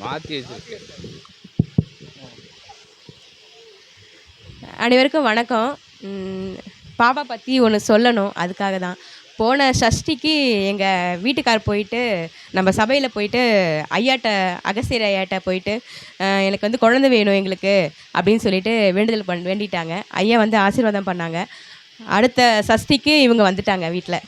மாற்றி வச்சிருக்கேன். அனைவருக்கும் வணக்கம். பாப்பா பற்றி ஒன்று சொல்லணும், அதுக்காக தான். போன சஷ்டிக்கு எங்கள் வீட்டுக்கார் போயிட்டு நம்ம சபையில் போயிட்டு ஐயாட்ட அகஸ்தியர் ஐயாட்ட போயிட்டு எனக்கு வந்து குழந்தை வேணும் எங்களுக்கு அப்படின்னு சொல்லிட்டு வேண்டுதல் வேண்டிட்டாங்க. ஐயா வந்து ஆசீர்வாதம் பண்ணாங்க. அடுத்த சஷ்டிக்கு இவங்க வந்துட்டாங்க வீட்டில்.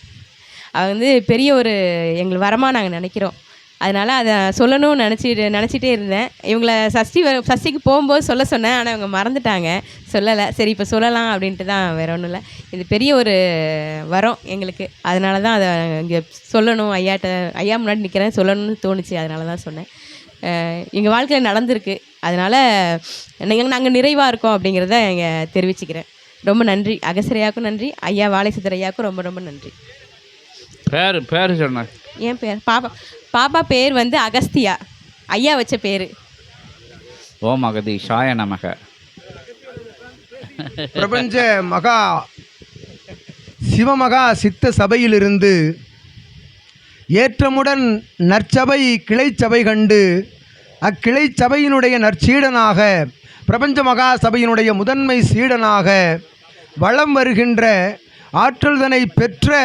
அது வந்து பெரிய ஒரு எங்களுக்கு வரமாக நாங்கள் நினைக்கிறோம். அதனால் அதை சொல்லணும்னு நினச்சிட்டே இருந்தேன். இவங்கள சஷ்டிக்கு போகும்போது சொல்ல சொன்னேன், ஆனால் இவங்க மறந்துட்டாங்க, சொல்லலை. சரி இப்போ சொல்லலாம் அப்படின்ட்டு தான், வேறு ஒன்றும் இல்லை. இது பெரிய ஒரு வரம் எங்களுக்கு. அதனால தான் அதை இங்கே சொல்லணும், ஐயா முன்னாடி நிற்கிறேன், சொல்லணும்னு தோணுச்சு. அதனால தான் சொன்னேன். எங்கள் வாழ்க்கையில் நடந்திருக்கு. அதனால் நாங்கள் நிறைவாக இருக்கோம் அப்படிங்கிறத இங்கே தெரிவிச்சுக்கிறேன். ரொம்ப நன்றி. அகஸ்தியரையாவுக்கும் நன்றி, ஐயா வாழைசித்தர் ஐயாவுக்கும் ரொம்ப ரொம்ப நன்றி. பேர் சொன்னேன். என் பேர் பாப்பா பேர் வந்து அகஸ்தியா, ஐயா வச்ச பேர். ஓம் அகதீஷாய நமக. பிரபஞ்ச மகா சிவமகா சித்த சபையிலிருந்து ஏற்றமுடன் நற்சபை கிளை சபை கண்டு அக்கிளை சபையினுடைய நற்சீடனாக பிரபஞ்ச மகா சபையினுடைய முதன்மை சீடனாக வலம் வருகின்ற ஆற்றல்தனை பெற்ற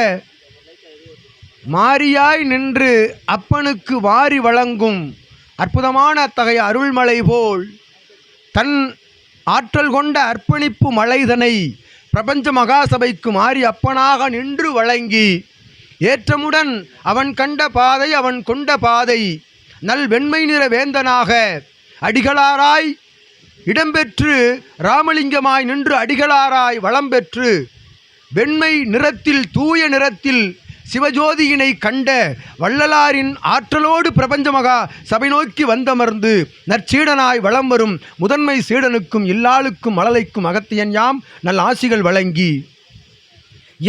மாரியாய் நின்று அப்பனுக்கு வாரி வழங்கும் அற்புதமான அத்தகைய அருள்மலை போல் தன் ஆற்றல் கொண்ட அர்ப்பணிப்பு மலைதனை பிரபஞ்ச மகாசபைக்கு மாறி அப்பனாக நின்று வழங்கி ஏற்றமுடன் அவன் கண்ட பாதை அவன் கொண்ட பாதை நல் வெண்மை நிற வேந்தனாக அடிகளாராய் இடம்பெற்று ராமலிங்கமாய் நின்று அடிகளாராய் வளம் பெற்று வெண்மை நிறத்தில் தூய நிறத்தில் சிவஜோதியினை கண்ட வள்ளலாரின் ஆற்றலோடு பிரபஞ்ச மகா சபை நோக்கி வந்தமர்ந்து நற்சீடனாய் வளம் வரும் முதன்மை சீடனுக்கும் இல்லாளுக்கும் மழலைக்கும் அகத்தியன் யாம் நல் ஆசிகள் வழங்கி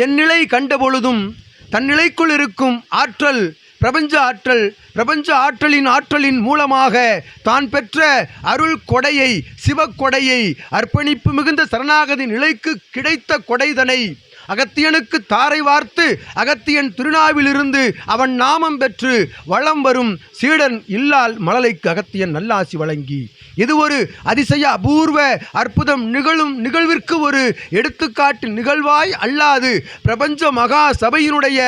என் நிலை கண்ட பொழுதும் தன்னிலைக்குள் இருக்கும் ஆற்றல் பிரபஞ்ச ஆற்றலின் மூலமாக தான் பெற்ற அருள் கொடையை சிவக்கொடையை அர்ப்பணிப்பு மிகுந்த சரணாகதி நிலைக்கு கிடைத்த கொடைதனை அகத்தியனுக்கு தாரை வார்த்து அகத்தியன் திருநாவிலிருந்து அவன் நாமம் பெற்று வளம் வரும் சீடன் இல்லால் மழலைக்கு அகத்தியன் நல்லாசி வழங்கி இது ஒரு அதிசய அபூர்வ அற்புதம் நிகழ்விற்கு ஒரு எடுத்துக்காட்டு நிகழ்வாய் அல்லாது பிரபஞ்ச மகா சபையினுடைய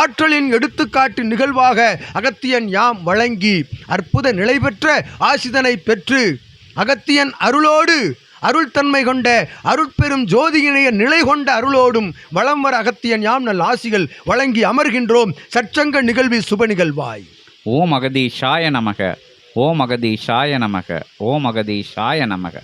ஆற்றலின் எடுத்துக்காட்டு நிகழ்வாக அகத்தியன் யாம் வழங்கி அற்புத நிலை பெற்ற ஆசிதனை பெற்று அகத்தியன் அருளோடு அருள் தன்மை கொண்ட அருட்பெரும் ஜோதியினைய நிலை கொண்ட அருளோடும் வளம் வர அகத்தியன் யாம் நல் ஆசிகள் வழங்கி அமர்கின்றோம் சற்சங்க நிகழ்வில் சுப நிகழ்வாய். ஓம் அகதீஷாய நமக. ஓம் அகதீஷாய நமக. ஓம் அகதீஷாய நமக.